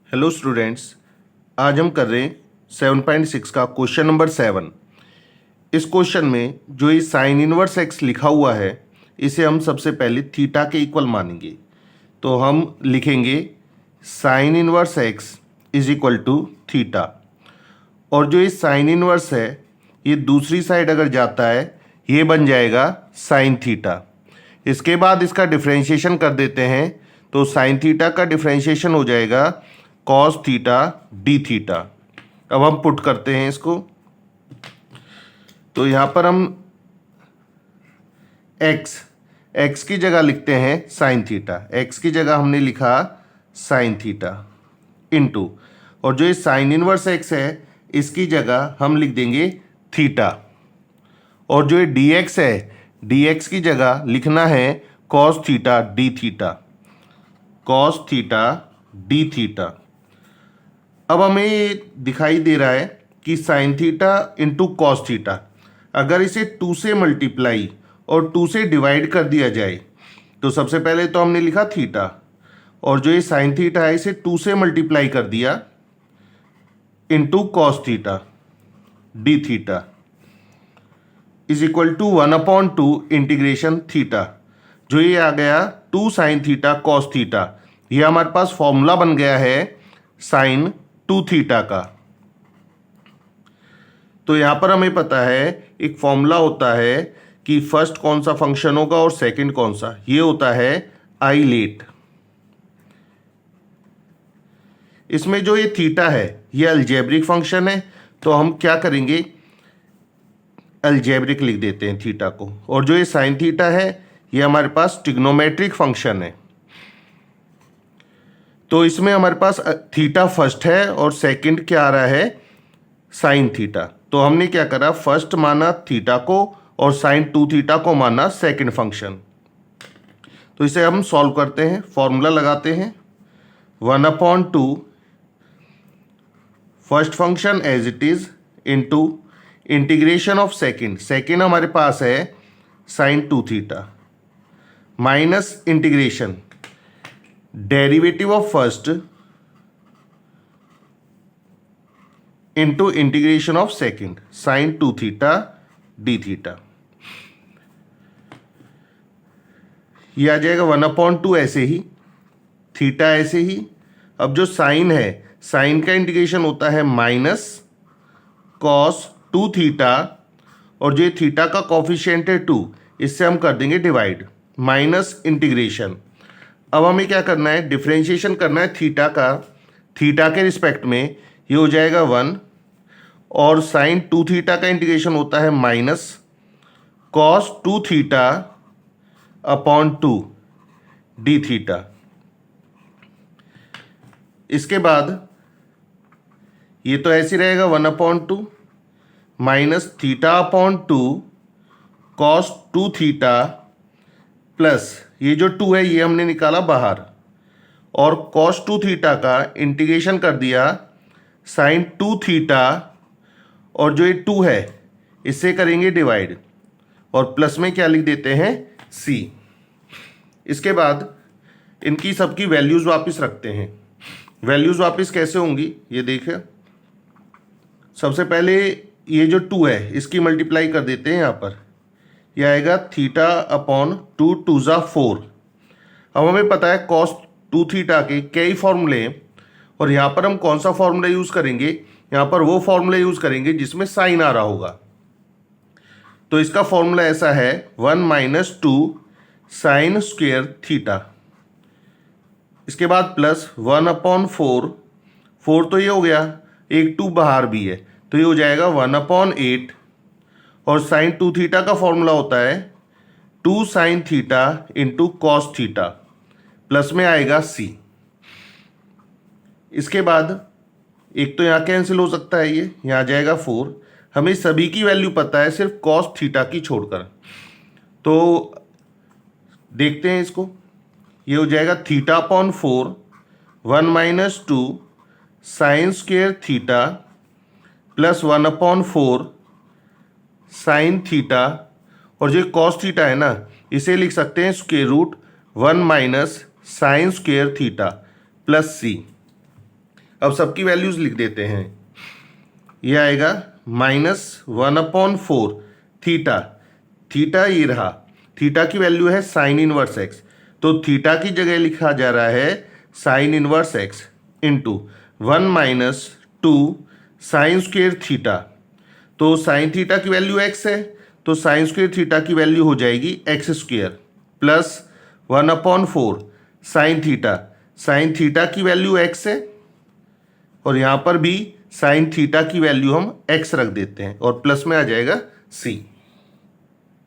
Hello students, आज हम कर रहे हैं 7.6 का क्वेश्चन नंबर 7। इस क्वेश्चन में जो ये साइन इनवर्स एक्स लिखा हुआ है इसे हम सबसे पहले थीटा के इक्वल मानेंगे। तो हम लिखेंगे sine inverse x is equal to theta, और जो ये साइन इनवर्स है ये दूसरी साइड अगर जाता है ये बन जाएगा साइन थीटा। इसके बाद इसका डिफरेंशिएशन कर देते हैं तो साइन थीटा का डिफरेंशिएशन हो जाएगा कॉस थीटा डी थीटा। अब हम पुट करते हैं इसको, तो यहां पर हम x की जगह लिखते हैं साइन थीटा। x की जगह हमने लिखा साइन थीटा इनटू, और जो ये साइन इनवर्स x है इसकी जगह हम लिख देंगे थीटा, और जो ये dx है dx की जगह लिखना है cos theta d theta, cos theta d theta. अब हमें ये दिखाई दे रहा है कि sine theta into cos theta, अगर इसे 2 से मल्टीप्लाई और 2 से डिवाइड कर दिया जाए तो सबसे पहले तो हमने लिखा थीटा, और जो ये साइन थीटा है इसे 2 से मल्टीप्लाई कर दिया into cos theta d theta is equal to 1/2 integration theta. जो ये आ गया 2 साइन थीटा कॉस थीटा, ये हमारे पास फॉर्मूला बन गया है साइन 2 थीटा का। तो यहां पर हमें पता है एक फॉर्मूला होता है कि फर्स्ट कौन सा फंक्शन होगा और सेकंड कौन सा, ये होता है आई लेट। इसमें जो ये थीटा है ये अलजेब्रिक फंक्शन है, तो हम क्या करेंगे अलजेब्रिक लिख देते हैं थीटा को, और जो ये साइन थीटा है ये हमारे पास ट्रिग्नोमेट्रिक फंक्शन है। तो इसमें हमारे पास थीटा फर्स्ट है और सेकंड क्या आ रहा है साइन थीटा। तो हमने क्या करा, फर्स्ट माना थीटा को और साइन 2 थीटा को माना सेकंड फंक्शन। तो इसे हम सॉल्व करते हैं, फॉर्मूला लगाते हैं 1/2 first function as it is into integration of second हमारे पास है sine 2 theta minus integration derivative of first into integration of second sine 2 theta d theta. ये आ जाएगा 1/2 ऐसे ही, थीटा ऐसे ही। अब जो साइन है, साइन का इंटीग्रेशन होता है माइनस कॉस 2 थीटा, और जो थीटा का कॉफिशिएंट है 2, इससे हम कर देंगे डिवाइड माइनस इंटीग्रेशन। अब हमें क्या करना है, डिफरेंशिएशन करना है थीटा का, थीटा के रिस्पेक्ट में ये हो जाएगा 1, और साइन 2 थीटा का इंटीग्रेशन होता है minus cos 2 theta upon 2 D theta. इसके बाद ये तो ऐसे रहेगा 1/2 minus theta upon 2 cos 2 theta plus ये जो 2 है ये हमने निकाला बाहर, और कॉस 2 थीटा का इंटीग्रेशन कर दिया साइन 2 थीटा, और जो ये 2 है इससे करेंगे डिवाइड, और प्लस में क्या लिख देते हैं c। इसके बाद इनकी सबकी वैल्यूज वापस रखते हैं। वैल्यूज वापस कैसे होंगी ये देखें। सबसे पहले ये जो 2 है इसकी मल्टीप्लाई कर देते हैं, यहाँ पर यह आएगा थीटा अपॉन 2 2 ज़ा 4। अब हमें पता है कॉस 2 थीटा के कई फॉर्मूले हैं, और यहाँ पर हम कौन सा फॉर्मूला यूज़ करेंगे, यहाँ पर वो फॉर्मूला यूज़ करेंगे जिसमें साइन आ रहा होगा। तो इसका फॉर्मूला ऐसा है 1 - 2 साइन स्क्वेयर थीटा, इसके बाद प्लस 1/4, 4 तो ये हो गया, एक 2 बाहर भी है तो ये हो जाएगा 1/8, और साइन 2 थीटा का फॉर्मूला होता है 2 sine theta into cos theta, plus में आएगा c। इसके बाद एक तो यहाँ कैंसिल हो सकता है, ये यहाँ आ जाएगा 4। हमें सभी की वैल्यू पता है सिर्फ कॉस थीटा की छोड़कर, तो देखते हैं इसको। ये हो जाएगा theta upon 4 1 - 2 sign square theta plus 1/4 sine theta, और जो कॉस थीटा है ना इसे लिख सकते हैं square root 1 - sine square theta plus c। अब सबकी वैल्यूज लिख देते हैं। ये आएगा -1/4 थीटा। थीटा ये रहा, थीटा की वैल्यू है साइन इनवर्स एक्स, तो थीटा की जगह लिखा जा रहा है sign inverse x into 1 - 2 sign square theta. तो साइन थीटा की वैल्यू एक्स है, तो साइन स्क्वेयर थीटा की वैल्यू हो जाएगी x square plus 1/4 sine theta. Sine theta की वैल्यू एक्स है और यहाँ पर भी साइन थीटा की वैल्यू हम एक्स रख देते हैं और प्लस में आ जाएगा सी।